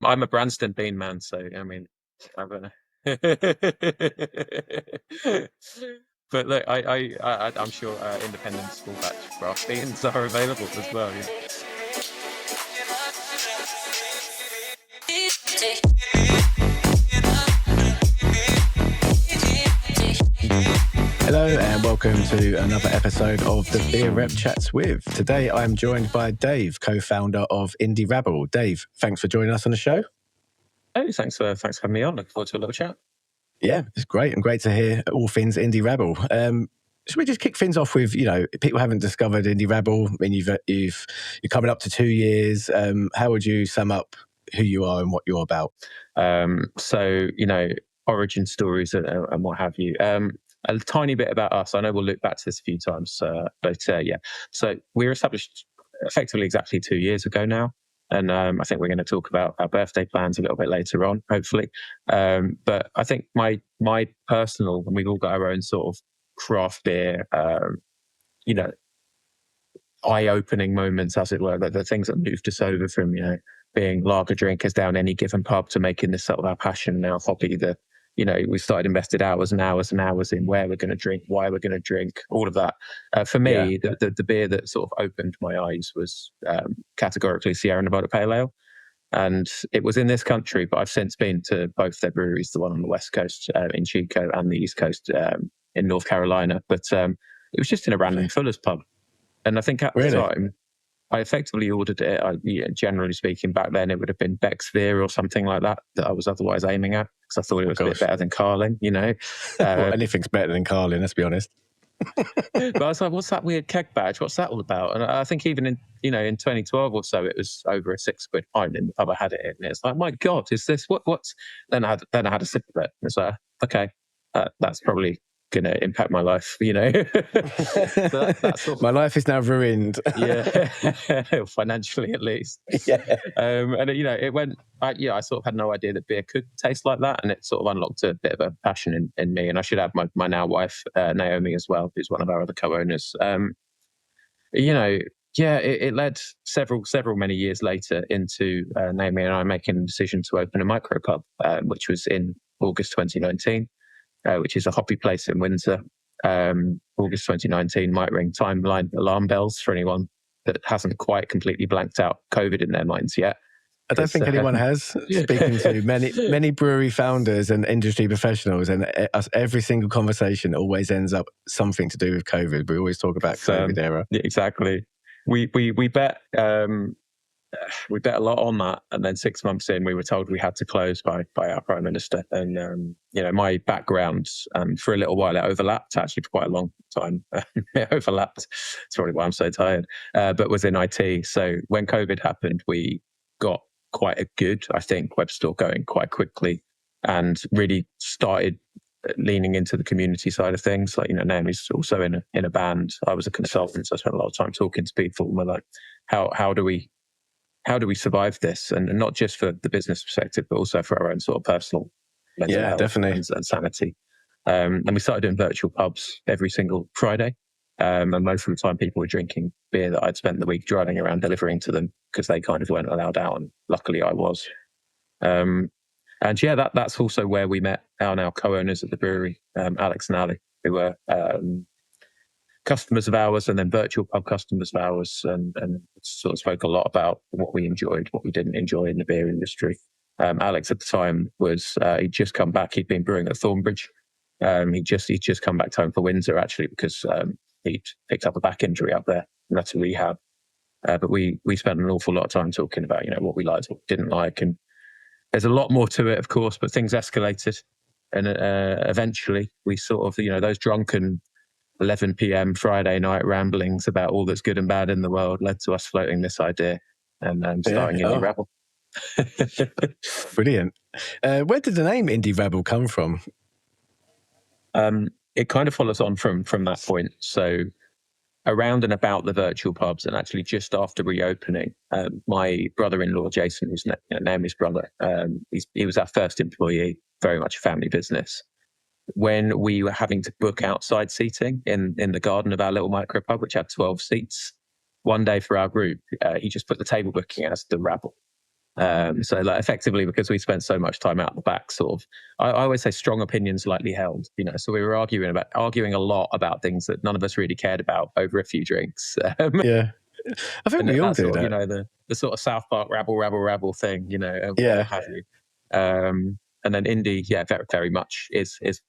I'm a Branston Bean man, so I mean, I'm gonna. But look, I'm sure independent small batch craft beans are available as well. Yeah. Hello and welcome to another episode of the Beer Rep Chats With. Today I'm joined by Dave, co-founder of Indie Rabble. Dave, thanks for joining us on the show. Oh, thanks for having me on. Looking forward to a little chat. Yeah, it's great and great to hear all things Indie Rabble. Should we just kick things off with, people haven't discovered Indie Rabble. I mean, you're coming up to 2 years. How would you sum up who you are and what you're about? Origin stories and what have you. A tiny bit about us. I know we'll look back to this a few times, but yeah. So we were established effectively exactly 2 years ago now. And I think we're going to talk about our birthday plans a little bit later on, hopefully. But I think my personal, and we've all got our own sort of craft beer, eye-opening moments, as it were, the things that moved us over from, being lager drinkers down any given pub to making this sort of our passion now, Hoppy. We started invested hours and hours and hours in where we're going to drink, why we're going to drink, all of that. For me, the beer that sort of opened my eyes was categorically Sierra Nevada Pale Ale. And it was in this country, but I've since been to both their breweries, the one on the West Coast in Chico and the East Coast in North Carolina. But it was just in a random Fuller's pub. And I think at the time, I effectively ordered it. Generally speaking, back then it would have been Beck's Beer or something like that I was otherwise aiming at, because I thought it was a bit better than Carling, Well, anything's better than Carling, let's be honest. But I was like, what's that weird keg badge? What's that all about? And I think even in 2012 or so, it was over a £6 pint in the pub I had it in. And it's like, my God, is this what's? Then I had a sip of it. It's like, okay, that's probably going to impact my life, My life is now ruined. Yeah, financially at least. Yeah. And it went. I sort of had no idea that beer could taste like that, and it sort of unlocked a bit of a passion in me. And I should have my now wife Naomi as well, who's one of our other co-owners. It led several many years later into Naomi and I making a decision to open a micropub, which was in August 2019. Which is a Hoppy Place in Windsor. August 2019 might ring timeline alarm bells for anyone that hasn't quite completely blanked out COVID in their minds yet. I don't think anyone has. Speaking to many brewery founders and industry professionals, and every single conversation always ends up something to do with COVID. We always talk about COVID era. Exactly. We bet a lot on that, and then 6 months in, we were told we had to close by our Prime Minister. And my background, for a little while, it overlapped. Actually, for quite a long time, it overlapped. That's probably why I'm so tired. But was in IT. So when COVID happened, we got quite a good, I think, web store going quite quickly, and really started leaning into the community side of things. Like, Naomi's also in a band. I was a consultant, so I spent a lot of time talking to people. And we're like, how do we survive this? And not just for the business perspective, but also for our own sort of personal mental health definitely. and sanity. And we started doing virtual pubs every single Friday. And most of the time people were drinking beer that I'd spent the week driving around delivering to them, because they kind of weren't allowed out. And luckily I was. That's also where we met our now co-owners at the brewery, Alex and Ali, who were customers of ours, and then virtual pub customers of ours, and sort of spoke a lot about what we enjoyed, what we didn't enjoy in the beer industry. Alex at the time was he'd just come back. He'd been brewing at Thornbridge. He'd just come back home for Windsor, actually, because he'd picked up a back injury up there and had to rehab. But we spent an awful lot of time talking about what we liked, what we didn't like, and there's a lot more to it, of course. But things escalated, and eventually we sort of those drunken 11 p.m. Friday night ramblings about all that's good and bad in the world led to us floating this idea and starting Indie Rabble. Brilliant. Where did the name Indie Rabble come from? It kind of follows on from that point. So around and about the virtual pubs, and actually just after reopening, my brother-in-law, Jason, who's Naomi's brother, he was our first employee, very much a family business. When we were having to book outside seating in the garden of our little micropub, which had 12 seats, one day for our group, he just put the table booking as the Rabble. So like effectively, because we spent so much time out the back, sort of, I always say strong opinions lightly held, you know, so we were arguing a lot about things that none of us really cared about over a few drinks. Yeah. I think And we all that do sort of, that. you know, the sort of South Park rabble thing, you know, and Yeah. what have you. And then indie, yeah, very, very much is it's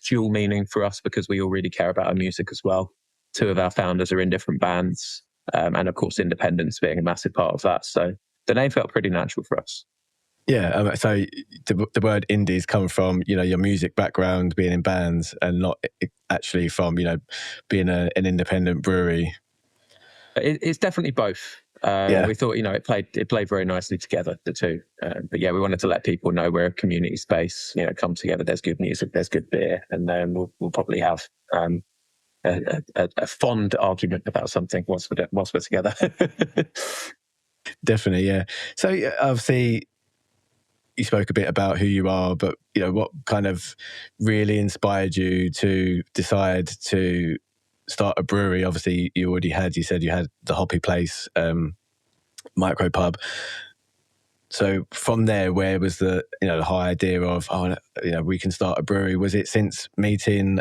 dual meaning for us because we all really care about our music as well. Two of our founders are in different bands, and of course, independence being a massive part of that. So the name felt pretty natural for us. Yeah, so the word indies come from, you know, your music background, being in bands, and not actually from, you know, being an independent brewery. It's definitely both. Yeah. We thought, you know, it played very nicely together, the two. But yeah, we wanted to let people know we're a community space. You know, come together. There's good music, there's good beer, and then we'll probably have a fond argument about something once we're together. Definitely, yeah. So obviously, you spoke a bit about who you are, but you know, what kind of really inspired you to decide to start a brewery? Obviously, you said you had the Hoppy Place micropub. So from there, where was the whole idea of, we can start a brewery? Was it since meeting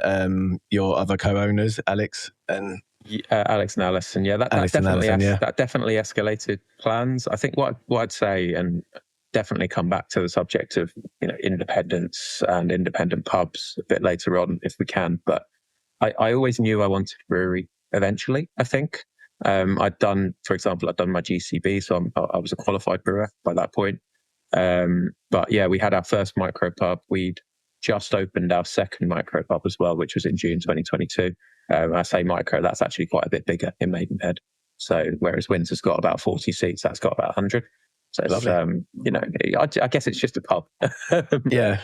your other co-owners, Alex and Alex and Alison? Yeah, that Alex and definitely Alison, yeah. that definitely escalated plans. I think what I'd say, and definitely come back to the subject of, you know, independence and independent pubs a bit later on if we can. But I always knew I wanted a brewery eventually, I think. I'd done my GCB, so I was a qualified brewer by that point. But yeah, we had our first micropub. We'd just opened our second micropub as well, which was in June 2022. I say micro, that's actually quite a bit bigger in Maidenhead. So whereas Windsor's got about 40 seats, that's got about 100. So it's, you know, I guess it's just a pub. Yeah.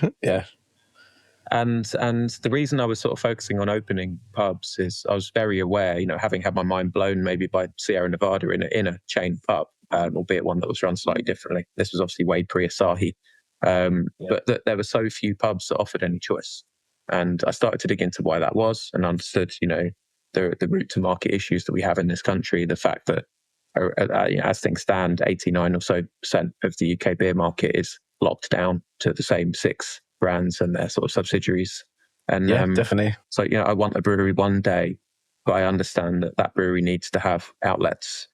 And the reason I was sort of focusing on opening pubs is I was very aware, you know, having had my mind blown maybe by Sierra Nevada in a chain pub, albeit one that was run slightly differently. This was obviously way pre-Asahi, but there were so few pubs that offered any choice. And I started to dig into why that was and understood, you know, the route to market issues that we have in this country, the fact that you know, as things stand, 89% or so of the UK beer market is locked down to the same 6 brands and their sort of subsidiaries. And yeah, definitely. So, you know, I want a brewery one day, but I understand that brewery needs to have outlets.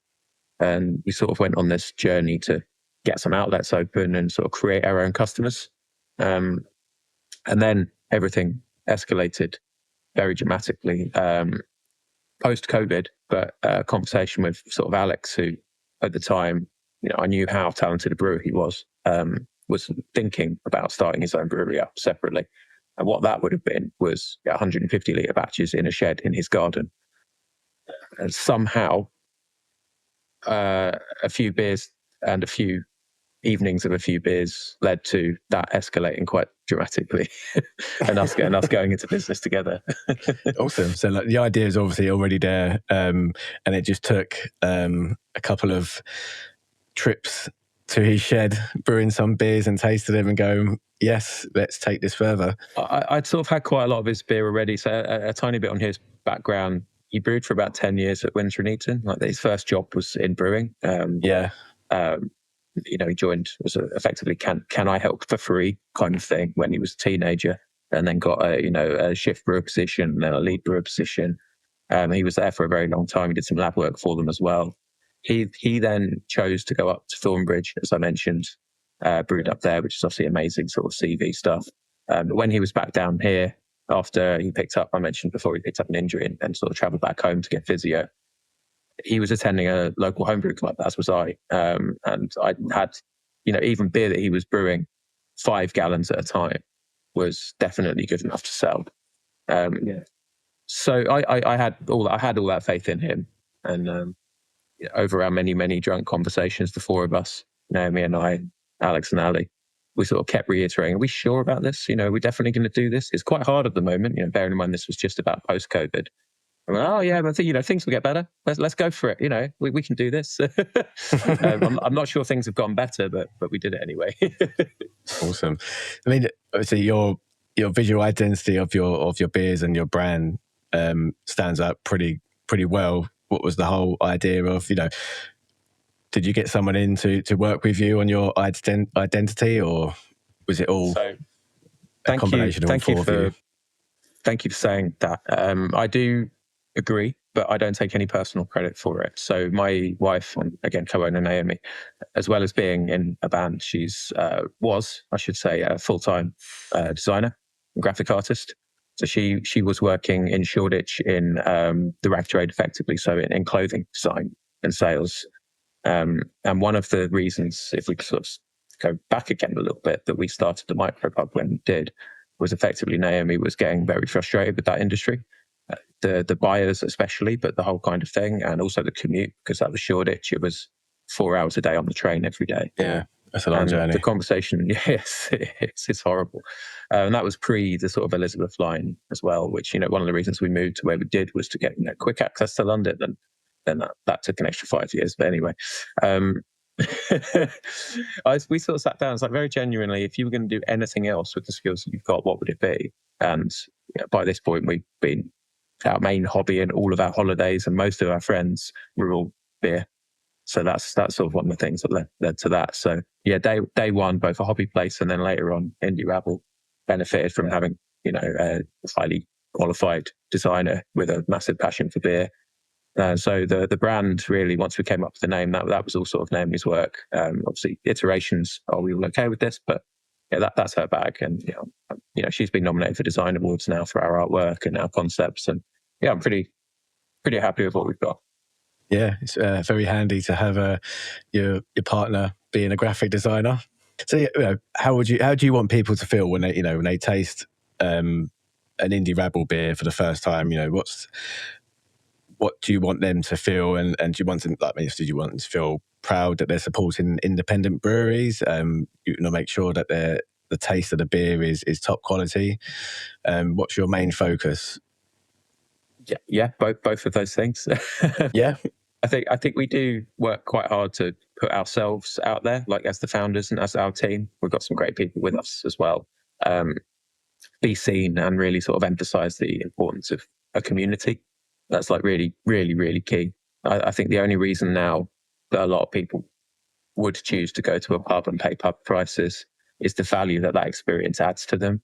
And we sort of went on this journey to get some outlets open and sort of create our own customers. And then everything escalated very dramatically post-COVID, but a conversation with sort of Alex, who at the time, you know, I knew how talented a brewer he was thinking about starting his own brewery up separately. And what that would have been was 150 litre batches in a shed in his garden. And somehow, a few beers and a few evenings of a few beers led to that escalating quite dramatically and us going into business together. Awesome. So like, the idea is obviously already there, and it just took a couple of trips to his shed, brewing some beers and tasted them and going, yes, let's take this further. I'd sort of had quite a lot of his beer already, so a tiny bit on his background. He brewed for about 10 years at Windsor and Eton. Like his first job was in brewing. You know, he joined, was effectively can I help for free kind of thing when he was a teenager, and then got a shift brewer position and then a lead brewer position. He was there for a very long time. He did some lab work for them as well. He then chose to go up to Thornbridge, as I mentioned, brewed up there, which is obviously amazing sort of CV stuff. But when he was back down here, after he picked up, I mentioned before, he picked up an injury and sort of traveled back home to get physio. He was attending a local homebrew club, as was I. And I had, you know, even beer that he was brewing 5 gallons at a time was definitely good enough to sell. So I had all that faith in him. And over our many drunk conversations, the 4 of us, Naomi and I, Alex and Ali, we sort of kept reiterating, are we sure about this? You know, we're definitely going to do this. It's quite hard at the moment, you know, bearing in mind this was just about post-COVID. Oh yeah, but you know, things will get better. Let's go for it. You know, we can do this. I'm not sure things have gone better, but we did it anyway. Awesome. I mean, obviously your visual identity of your beers and your brand stands out pretty well. What was the whole idea of, you know, Did you get someone in to work with you on your identity, or was it all a combination of all four of you? Thank you for saying that. I do agree, but I don't take any personal credit for it. So my wife, and again, co-owner Naomi, as well as being in a band, she's I should say, a full-time designer and graphic artist. So she was working in Shoreditch in the rag trade, effectively, so in clothing design and sales. And one of the reasons, if we sort of go back again a little bit, that we started the micropub when we did, was effectively Naomi was getting very frustrated with that industry, the buyers especially, but the whole kind of thing, and also the commute, because that was Shoreditch. It was 4 hours a day on the train every day. Yeah, that's a long journey. The conversation, yes, it's horrible. And that was pre the sort of Elizabeth line as well, which, one of the reasons we moved to where we did was to get quick access to London, and then that took an extra 5 years. But anyway, we sort of sat down. It's like, very genuinely, if you were going to do anything else with the skills that you've got, what would it be? And by this point, we've been our main hobby and all of our holidays and most of our friends were all beer. So that's sort of one of the things that led to that. So yeah, day one, both a Hoppy Place and then later on Indie Rabble benefited from having, a highly qualified designer with a massive passion for beer. So the brand really, once we came up with the name, that was all sort of Naomi's work. Obviously iterations, are we all okay with this? But yeah, that's her bag. And, she's been nominated for design awards now for our artwork and our concepts. And yeah, I'm pretty happy with what we've got. Yeah, it's very handy to have your partner being a graphic designer. So how do you want people to feel when they taste an Indie Rabble beer for the first time? What do you want them to feel, and do you want them, do you want them to feel proud that they're supporting independent breweries? Make sure that the taste of the beer is top quality. What's your main focus? Yeah, both of those things. Yeah, I think we do work quite hard to put ourselves out there, like as the founders and as our team. We've got some great people with us as well. Be seen and really sort of emphasize the importance of a community. That's like really, really, really key. I think the only reason now that a lot of people would choose to go to a pub and pay pub prices is the value that experience adds to them,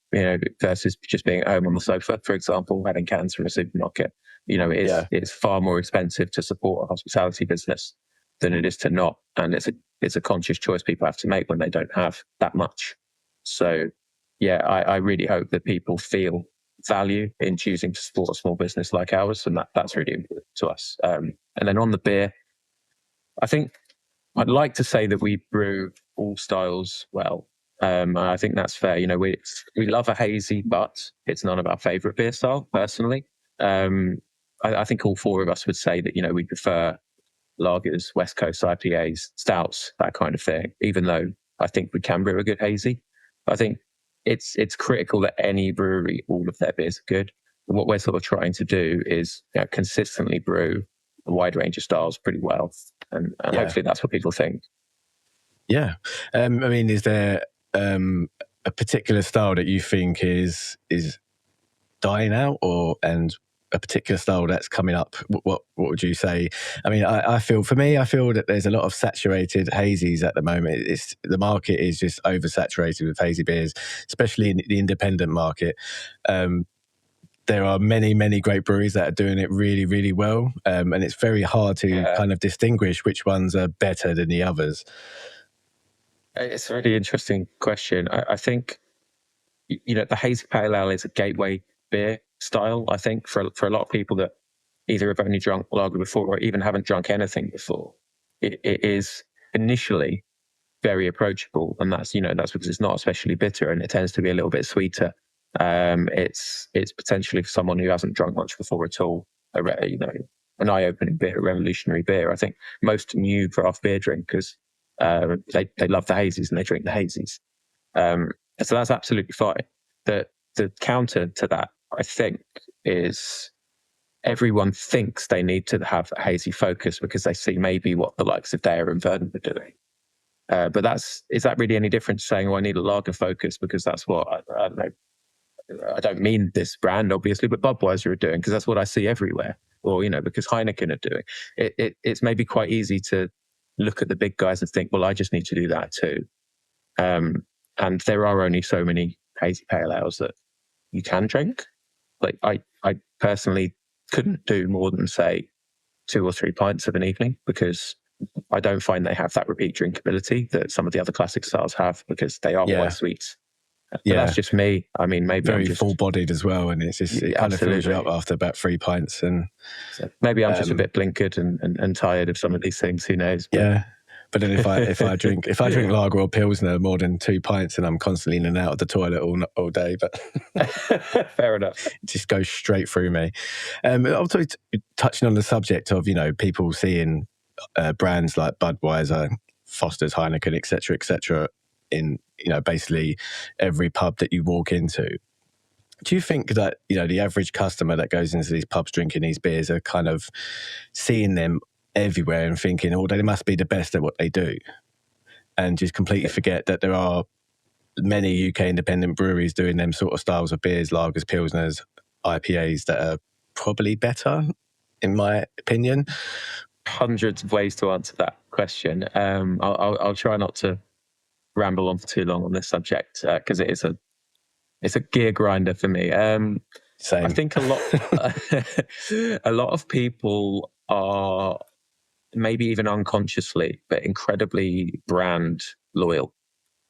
versus just being at home on the sofa, for example, having cans from a supermarket. It's far more expensive to support a hospitality business than it is to not. And it's a conscious choice people have to make when they don't have that much. So yeah, I really hope that people feel value in choosing to support a small business like ours, and that's really important to us. And then on the beer, I think I'd like to say that we brew all styles well. I think that's fair. We love a hazy, but it's none of our favorite beer style personally. I think all four of us would say that we prefer lagers, West Coast IPAs, stouts, that kind of thing, even though I think we can brew a good hazy. I think it's critical that any brewery, all of their beers are good. What we're sort of trying to do is consistently brew a wide range of styles pretty well, and hopefully that's what people think. Yeah, is there a particular style that you think is dying out, and a particular style that's coming up? What would you say? I feel that there's a lot of saturated hazies at the moment. The market is just oversaturated with hazy beers, especially in the independent market. There are many, many great breweries that are doing it really, really well, and it's very hard to kind of distinguish which ones are better than the others. It's a really interesting question. I think the hazy pale ale is a gateway beer style, I think, for a lot of people that either have only drunk lager before or even haven't drunk anything before. It is initially very approachable, and that's because it's not especially bitter and it tends to be a little bit sweeter. It's potentially for someone who hasn't drunk much before at all, an eye-opening beer, a revolutionary beer. I think most new craft beer drinkers, they love the hazies and they drink the hazies. So that's absolutely fine. The counter to that, I think, is everyone thinks they need to have a hazy focus because they see maybe what the likes of Dare and Vernon are doing. But is that really any different to saying, I need a lager focus because that's what, I don't know, I don't mean this brand, obviously, but Budweiser are doing, because that's what I see everywhere. Or, because Heineken are doing. It's maybe quite easy to look at the big guys and think, well, I just need to do that too. And there are only so many hazy pale ales that you can drink. Like I personally couldn't do more than say 2 or 3 pints of an evening, because I don't find they have that repeat drinkability that some of the other classic styles have, because they are quite sweet. But that's just me. I mean, maybe very I'm just full-bodied as well, and it's just, it kind of fills you up after about 3 pints. And so maybe I'm just a bit blinkered and tired of some of these things. Who knows? But, yeah. But then if I drink lager or pilsner more than 2 pints, and I'm constantly in and out of the toilet all day, but fair enough. It just goes straight through me. Also touching on the subject of, you know, people seeing brands like Budweiser, Foster's, Heineken, etc., in, you know, basically every pub that you walk into. Do you think that, you know, the average customer that goes into these pubs drinking these beers are kind of seeing them everywhere and thinking, oh, they must be the best at what they do, and just completely forget that there are many UK independent breweries doing them sort of styles of beers, lagers, pilsners, IPAs, that are probably better, in my opinion? Hundreds of ways to answer that question. I'll try not to ramble on for too long on this subject, because it's a gear grinder for me. Same. I think a lot of people are, maybe even unconsciously, but incredibly brand loyal.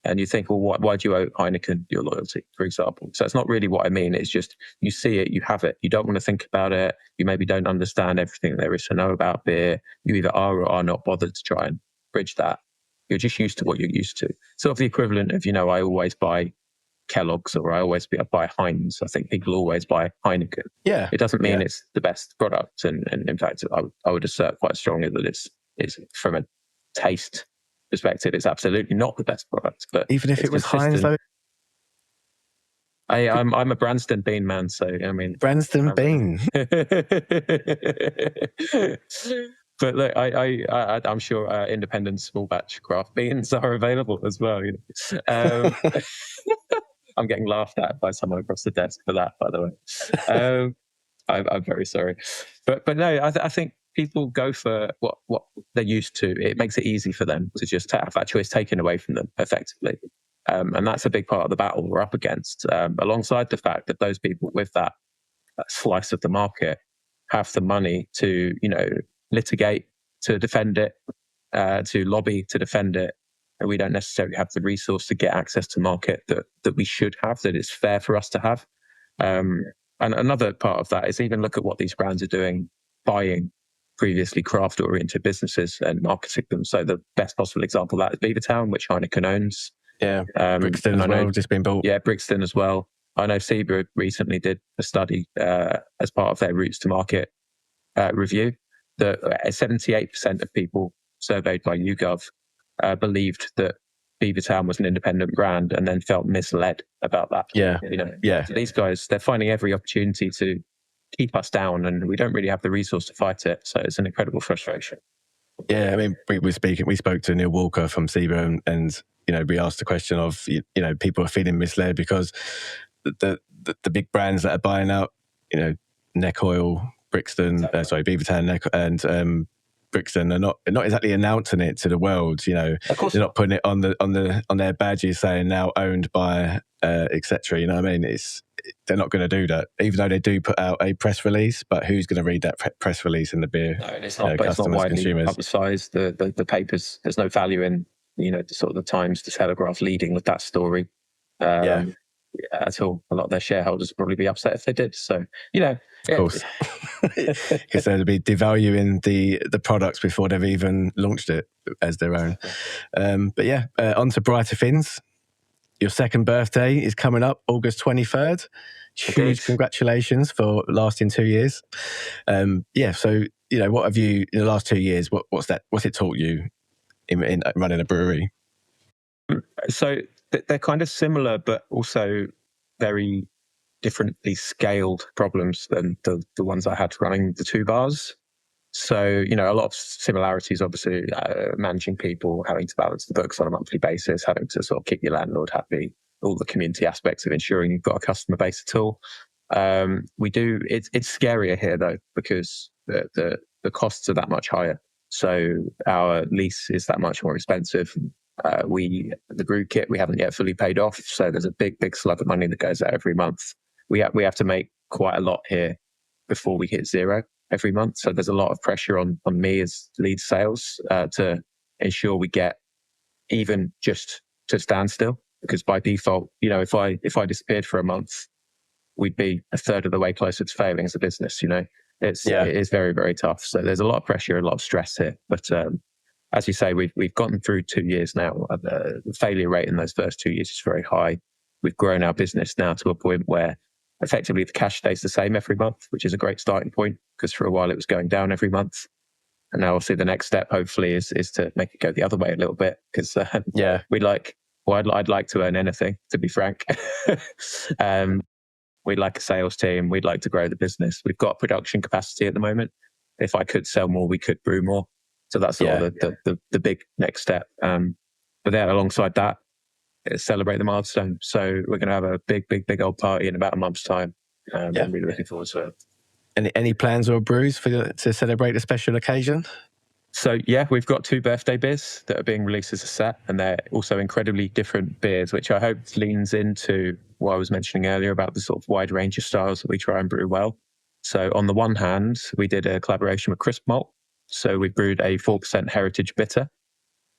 And you think, well, why do you owe Heineken your loyalty, for example? So it's not really what I mean. It's just, you see it, you have it. You don't want to think about it. You maybe don't understand everything there is to know about beer. You either are or are not bothered to try and bridge that. You're just used to what you're used to. Sort of the equivalent of, you know, I always buy Kellogg's, or I always buy Heinz. I think people always buy Heineken. Yeah. It doesn't mean it's the best product. And in fact, I would assert quite strongly that it's from a taste perspective, it's absolutely not the best product. But even if it was Heinz, though? I'm a Branston Bean man, so I mean, Branston Bean. But look, I'm sure independent small batch craft beans are available as well. You know? I'm getting laughed at by someone across the desk for that, by the way. I'm very sorry, but no, I think people go for what they're used to. It makes it easy for them to just have that choice taken away from them effectively. And that's a big part of the battle we're up against, alongside the fact that those people with that slice of the market have the money to, you know, litigate, to defend it, to lobby to defend it. And we don't necessarily have the resource to get access to market that we should have, that it's fair for us to have. And another part of that is even look at what these brands are doing, buying previously craft-oriented businesses and marketing them. So the best possible example of that is Beavertown, which Heineken owns. Yeah, Brixton as well, just been bought. Yeah, Brixton as well. I know SEBA recently did a study as part of their routes to market review that 78% of people surveyed by YouGov believed that Beavertown was an independent brand, and then felt misled about that. Yeah, you know. Yeah. So these guys, they're finding every opportunity to keep us down, and we don't really have the resource to fight it. So it's an incredible frustration. Yeah, I mean, we spoke to Neil Walker from SEBA, and you know, we asked the question of, you know, people are feeling misled because the big brands that are buying out, you know, Neck Oil, Brixton, Beavertown, Neck, and Brixton are not exactly announcing it to the world. You know, they're not putting it on their badges saying now owned by etc. You know what I mean? They're not going to do that, even though they do put out a press release. But who's going to read that press release in the beer? No, it's not. But it's not widely publicised. The papers. There's no value in, you know, the sort of the Times, the Telegraph leading with that story. At all. A lot of their shareholders would probably be upset if they did. So, you know, of course, because they'd be devaluing the products before they've even launched it as their own. But yeah, on to brighter things. Your second birthday is coming up, August 23rd. Huge congratulations for lasting 2 years. So, you know, what have you, in the last 2 years, what's it taught you in running a brewery? So they're kind of similar, but also very differently scaled problems than the ones I had running the 2 bars. So, you know, a lot of similarities, obviously, managing people, having to balance the books on a monthly basis, having to sort of keep your landlord happy, all the community aspects of ensuring you've got a customer base at all. It's scarier here though, because the costs are that much higher. So our lease is that much more expensive. The brew kit we haven't yet fully paid off, so there's a big slug of money that goes out every month. We have to make quite a lot here before we hit zero every month. So there's a lot of pressure on me as lead sales to ensure we get even just to standstill. Because by default, if I disappeared for a month, we'd be a third of the way closer to failing as a business. It is very, very tough. So there's a lot of pressure, a lot of stress here. But as you say, we've gotten through 2 years now. The failure rate in those first 2 years is very high. We've grown our business now to a point where effectively the cash stays the same every month, which is a great starting point, because for a while it was going down every month. And now obviously the next step hopefully is to make it go the other way a little bit, because I'd like to earn anything, to be frank. We'd like a sales team. We'd like to grow the business. We've got production capacity at the moment. If I could sell more, we could brew more. So that's sort of the big next step. But then alongside that, celebrate the milestone. So we're going to have a big old party in about a month's time. I'm really looking forward to it. Any plans or brews to celebrate a special occasion? So we've got 2 birthday beers that are being released as a set, and they're also incredibly different beers, which I hope leans into what I was mentioning earlier about the sort of wide range of styles that we try and brew well. So on the one hand, we did a collaboration with Crisp Malt. So we brewed a 4% heritage bitter.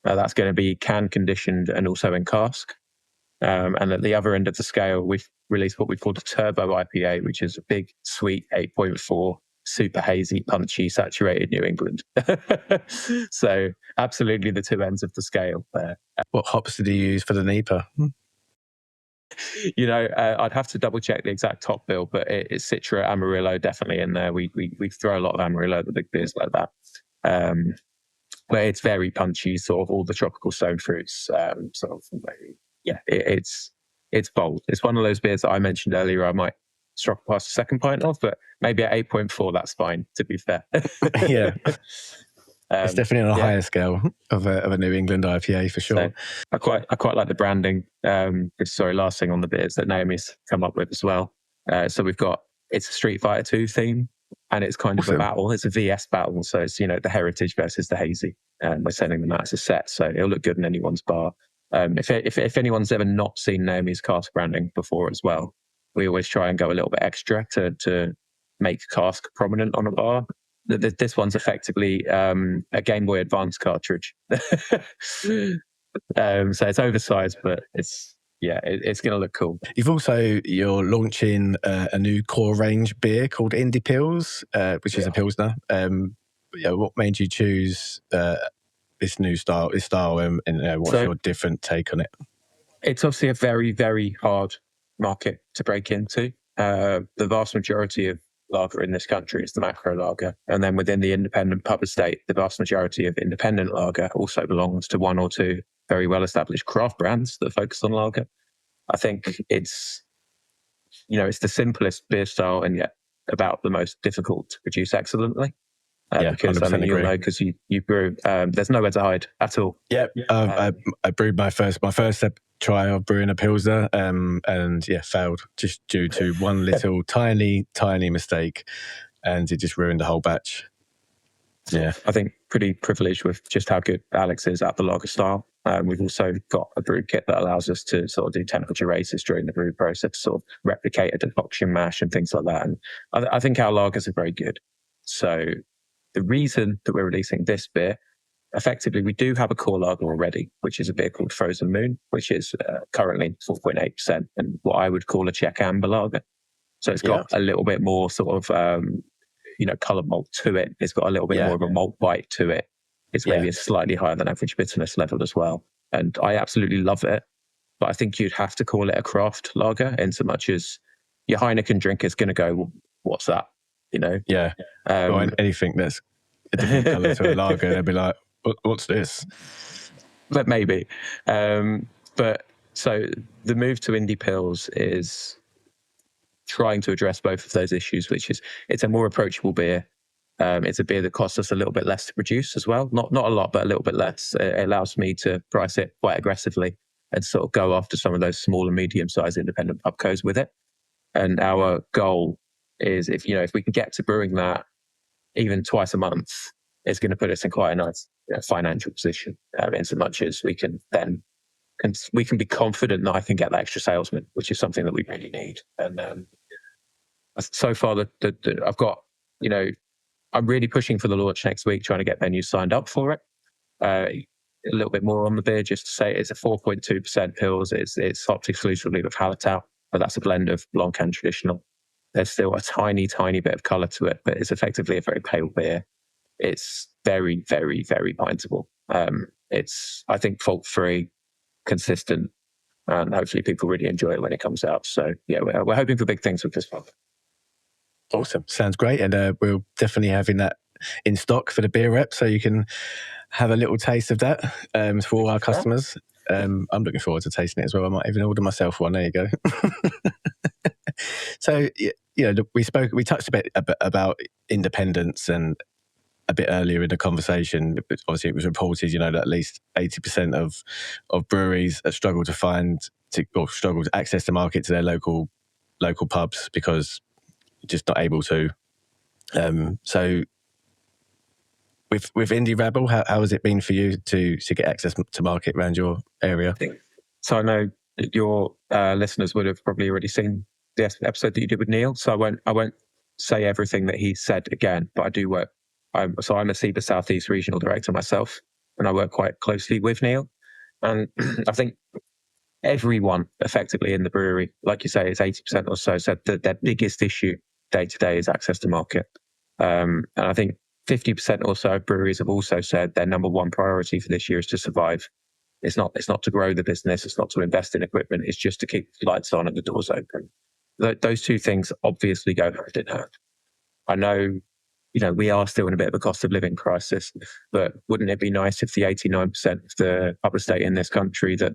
That's going to be can conditioned and also in cask. And at the other end of the scale, we've released what we call the Turbo IPA, which is a big, sweet 8.4, super hazy, punchy, saturated New England. So absolutely the 2 ends of the scale there. What hops did you use for the NEPA? I'd have to double check the exact top bill, but it's Citra, Amarillo definitely in there. We throw a lot of Amarillo at the big beers like that. Where it's very punchy, sort of all the tropical stone fruits. It's bold. It's one of those beers that I mentioned earlier. I might struggle past the second pint of, but maybe at 8.4, that's fine, to be fair. It's definitely on a higher scale of a New England IPA for sure. So I quite like the branding. Last thing on the beers that Naomi's come up with as well. So it's a Street Fighter 2 theme, and it's kind of a battle. It's a VS battle. So it's, the heritage versus the hazy. We're sending them out as a set, so it'll look good in anyone's bar. If anyone's ever not seen Naomi's cask branding before as well, we always try and go a little bit extra to make cask prominent on a bar. This one's effectively a Game Boy Advance cartridge. So it's oversized, but it's going to look cool. You're launching a new core range beer called Indie Pils, which is a Pilsner. What made you choose this new style, and what's your different take on it? It's obviously a very, very hard market to break into. The vast majority of lager in this country is the macro lager. And then within the independent pub estate, the vast majority of independent lager also belongs to 1 or 2 very well-established craft brands that focus on lager. I think it's the simplest beer style and yet about the most difficult to produce excellently. Because you'll know, because you brew, there's nowhere to hide at all. I brewed my first try of brewing a Pilsner, and failed just due to one little tiny mistake, and it just ruined the whole batch. I think pretty privileged with just how good Alex is at the lager style. We've also got a brew kit that allows us to sort of do temperature raises during the brew process, sort of replicate a decoction mash and things like that. And I think our lagers are very good. So the reason that we're releasing this beer, effectively, we do have a core lager already, which is a beer called Frozen Moon, which is currently 4.8% and what I would call a Czech amber lager. So it's got a little bit more sort of, colour malt to it. It's got a little bit more of a malt bite to it. It's maybe a slightly higher than average bitterness level as well. And I absolutely love it. But I think you'd have to call it a craft lager in so much as your Heineken drinker is going to go, well, what's that? Anything that's a different colour to a lager, they'll be like, what's this? But maybe. But so the move to Indie Pils is trying to address both of those issues, which is it's a more approachable beer. It's a beer that costs us a little bit less to produce as well. Not a lot, but a little bit less. It allows me to price it quite aggressively and sort of go after some of those small and medium-sized independent pubcos with it. And our goal is if we can get to brewing that even twice a month, is going to put us in quite a nice financial position, in so much as we can then we can be confident that I can get that extra salesman, which is something that we really need. And so far, I've got, I'm really pushing for the launch next week, trying to get venues signed up for it. A little bit more on the beer, just to say it's a 4.2% Pils. It's hopped exclusively with Hallertau, but that's a blend of Blanc and traditional. There's still a tiny, tiny bit of colour to it, but it's effectively a very pale beer. It's very, very, very pintable. It's, I think, fault-free, consistent, and hopefully people really enjoy it when it comes out. So yeah, we're hoping for big things with this one. Awesome. Sounds great. And we'll definitely having that in stock for the beer rep, so you can have a little taste of that for all our customers. I'm looking forward to tasting it as well. I might even order myself one. There you go. So, we touched a bit about independence and a bit earlier in the conversation. Obviously, it was reported, that at least 80% of breweries struggle to access the market to their local pubs because just not able to. So with Indie Rabble, how has it been for you to get access to market around your area? So I know that your listeners would have probably already seen the episode that you did with Neil. So I won't say everything that he said again, but I do work. I'm a SEBA Southeast Regional Director myself, and I work quite closely with Neil. And I think everyone effectively in the brewery, like you say, it's 80% or so, said that their biggest issue day to day is access to market. And I think 50% or so of breweries have also said their number one priority for this year is to survive. It's not to grow the business. It's not to invest in equipment. It's just to keep the lights on and the doors open. Those two things obviously go hand in hand. I know, we are still in a bit of a cost of living crisis, but wouldn't it be nice if the 89% of the pub estate in this country that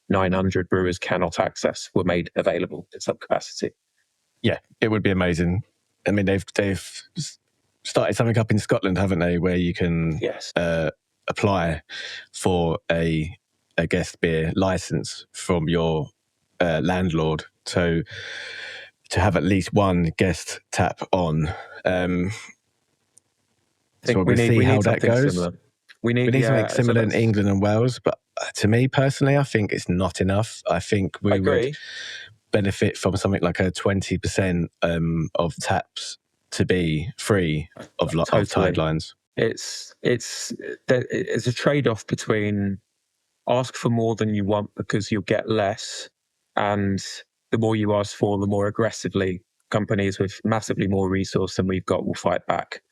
900 brewers cannot access were made available in some capacity? Yeah, it would be amazing. I mean, they've started something up in Scotland, haven't they, where you can apply for a guest beer license from your landlord to have at least one guest tap on. So we'll see how that goes. Similar. We need something similar in England and Wales, but to me personally, I think it's not enough. I think we would benefit from something like a 20% of taps to be free of tide lines. It's a trade-off between ask for more than you want because you'll get less, and the more you ask for, the more aggressively companies with massively more resource than we've got will fight back.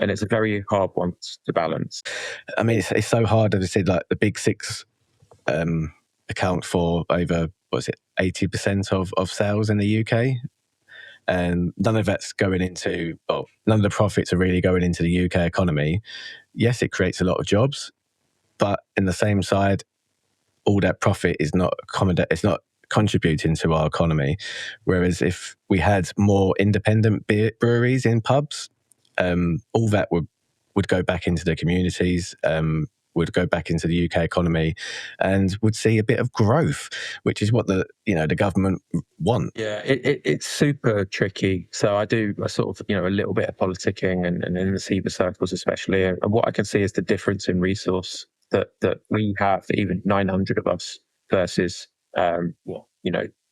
And it's a very hard one to balance. I mean, it's so hard. As I said, like the big six account for over 80% of sales in the UK, and none of that's going into. None of the profits are really going into the UK economy. Yes, it creates a lot of jobs, but in the same side, all that profit is not It's not contributing to our economy. Whereas if we had more independent breweries in pubs, all that would go back into the communities, would go back into the UK economy, and would see a bit of growth, which is what the government want. Yeah, it's super tricky. So I sort of a little bit of politicking and in the SEBA circles especially, and what I can see is the difference in resource that we have, even 900 of us versus what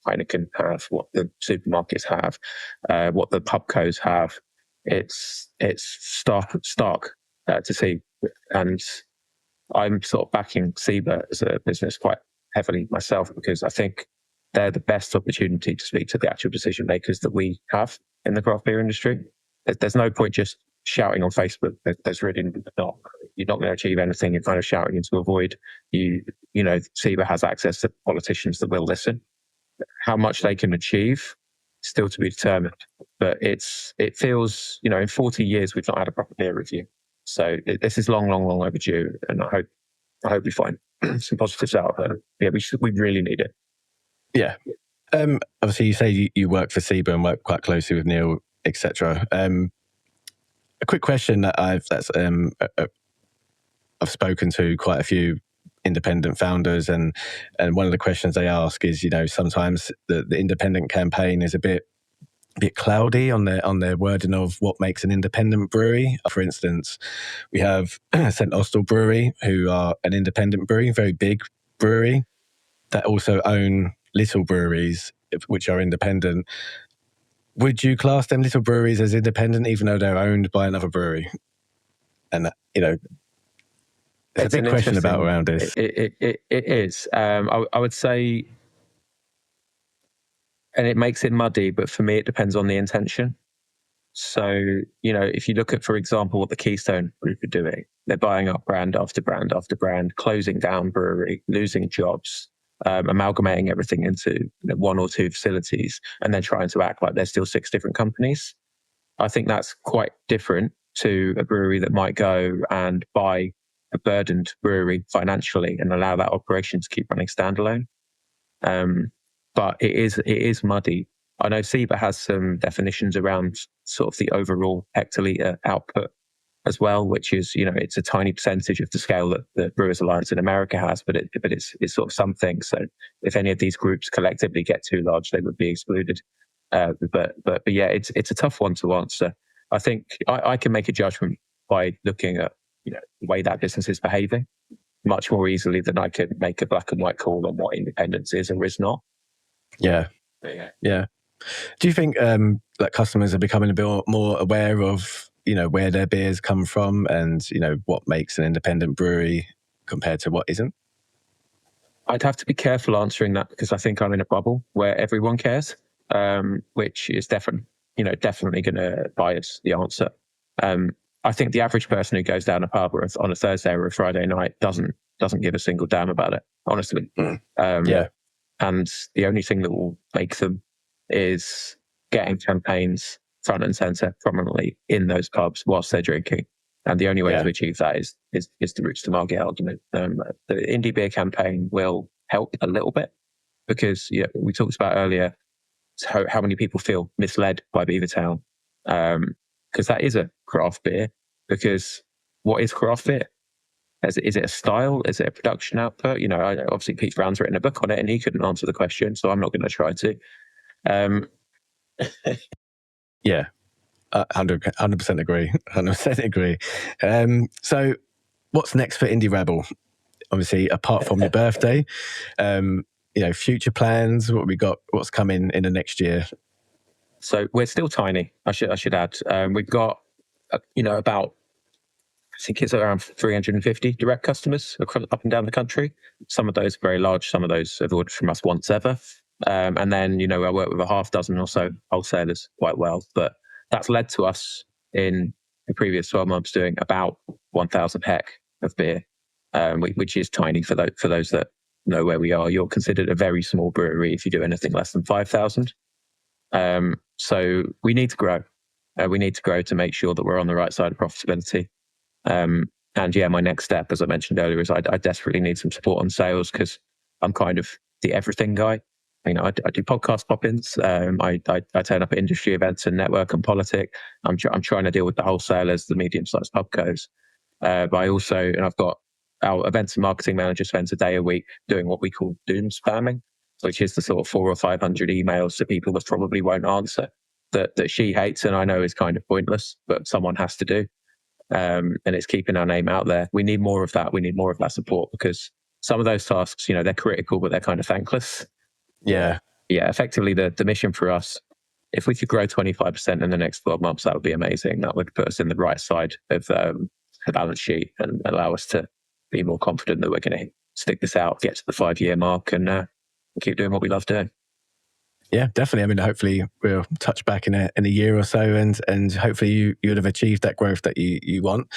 Heineken have, what the supermarkets have, what the pubcos have. It's stark to see, and I'm sort of backing SEBA as a business quite heavily myself, because I think they're the best opportunity to speak to the actual decision makers that we have in the craft beer industry. There's no point just shouting on Facebook. There's really not. You're not going to achieve anything. You're kind of shouting into a void. SEBA has access to politicians that will listen. How much they can achieve, still to be determined. But it feels, in 40 years we've not had a proper beer review. So this is long overdue, and I hope we find some positives out of it. Yeah, we really need it. Yeah. Obviously, you say you work for SEBA and work quite closely with Neil, etc. A quick question that I've spoken to quite a few independent founders, and one of the questions they ask is, sometimes the independent campaign is a bit a bit cloudy on their wording of what makes an independent brewery. For instance, we have St Austell Brewery, who are an independent brewery, very big brewery, that also own little breweries, which are independent. Would you class them little breweries as independent, even though they're owned by another brewery? And there's a big question about around this. It is. I would say, and it makes it muddy, but for me, it depends on the intention. So, if you look at, for example, what the Keystone Group are doing, they're buying up brand after brand after brand, closing down brewery, losing jobs, amalgamating everything into one or two facilities, and then trying to act like there's still 6 different companies. I think that's quite different to a brewery that might go and buy a burdened brewery financially and allow that operation to keep running standalone. But it is muddy. I know SEBA has some definitions around sort of the overall hectolitre output as well, which is, it's a tiny percentage of the scale that the Brewers Alliance in America has, but it's sort of something. So if any of these groups collectively get too large, they would be excluded. But yeah, it's a tough one to answer. I think I can make a judgment by looking at the way that business is behaving much more easily than I could make a black and white call on what independence is or is not. Yeah. Do you think that customers are becoming a bit more aware of where their beers come from and what makes an independent brewery compared to what isn't? I'd have to be careful answering that because I think I'm in a bubble where everyone cares, which is definitely going to bias the answer. I think the average person who goes down a pub or on a Thursday or a Friday night doesn't give a single damn about it, honestly. And the only thing that will make them is getting campaigns front and center prominently in those pubs whilst they're drinking. And the only way to achieve that is the routes to market argument. The indie beer campaign will help a little bit because we talked about earlier how many people feel misled by Beavertown, because that is a craft beer. Because what is craft beer? Is it a style? Is it a production output? Obviously Pete Brown's written a book on it and he couldn't answer the question, so I'm not going to try to. 100% agree. 100% agree. So what's next for Indie Rabble? Obviously, apart from your birthday, future plans, what we got, what's coming in the next year? So we're still tiny, I should add. We've got, about, I think it's around 350 direct customers up and down the country. Some of those are very large. Some of those have ordered from us once ever. And then, I work with a half dozen or so wholesalers quite well. But that's led to us in the previous 12 months doing about 1,000 hec of beer, which is tiny for those that know where we are. You're considered a very small brewery if you do anything less than 5,000. So we need to grow. We need to grow to make sure that we're on the right side of profitability. And my next step, as I mentioned earlier, is I desperately need some support on sales because I'm kind of the everything guy. I do podcast pop-ins. I turn up at industry events and network and politic. I'm trying to deal with the wholesalers, the medium-sized pubcos. But I've got our events and marketing manager spends a day a week doing what we call doom spamming, which is the sort of 400 or 500 emails to people that probably won't answer that she hates and I know is kind of pointless, but someone has to do. And it's keeping our name out there. We need more of that. We need more of that support because some of those tasks, they're critical, but they're kind of thankless. Yeah. Effectively, the mission for us, if we could grow 25% in the next 12 months, that would be amazing. That would put us in the right side of the balance sheet and allow us to be more confident that we're going to stick this out, get to the 5-year mark, and keep doing what we love doing. Yeah, definitely. I mean, hopefully we'll touch back in a year or so, and hopefully you would have achieved that growth that you want.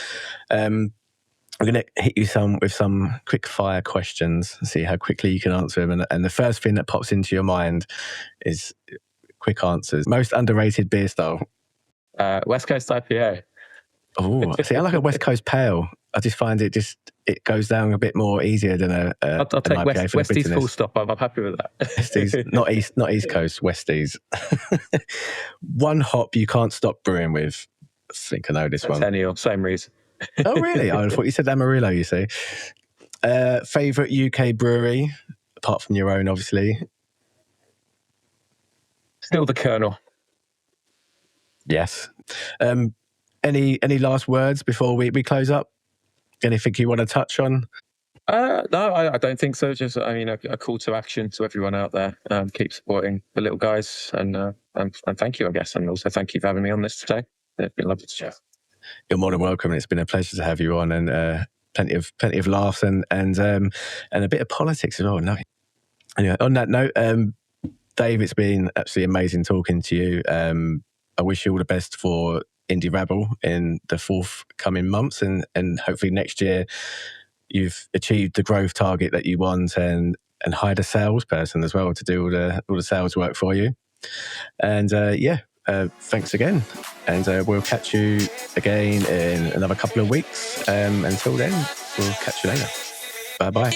I'm going to hit you with some quick fire questions, see how quickly you can answer them. And the first thing that pops into your mind is quick answers. Most underrated beer style? West Coast IPA. Oh, see, I like a West Coast Pale. I just find it goes down a bit more easier than I'll take an IPA for the Westies full stop. I'm happy with that. Westies, not East Coast, Westies. One hop you can't stop brewing with. I think I know this one. Centennial, same reason. Oh, really? I thought you said Amarillo, you see. Favourite UK brewery, apart from your own, obviously? Still the Colonel. Yes. Any last words before we close up? Anything you want to touch on? No, I don't think so. Just, I mean, a call to action to everyone out there. Keep supporting the little guys, and thank you, I guess, and also thank you for having me on this today. It's been lovely to chat. You're more than welcome. It's been a pleasure to have you on, and plenty of laughs and a bit of politics as well. No. Anyway, on that note, Dave, it's been absolutely amazing talking to you. I wish you all the best for Indie Rabble in the forthcoming months, and hopefully next year you've achieved the growth target that you want, and hired a salesperson as well to do all the sales work for you. And thanks again, and we'll catch you again in another couple of weeks. Until then, we'll catch you later. Bye bye.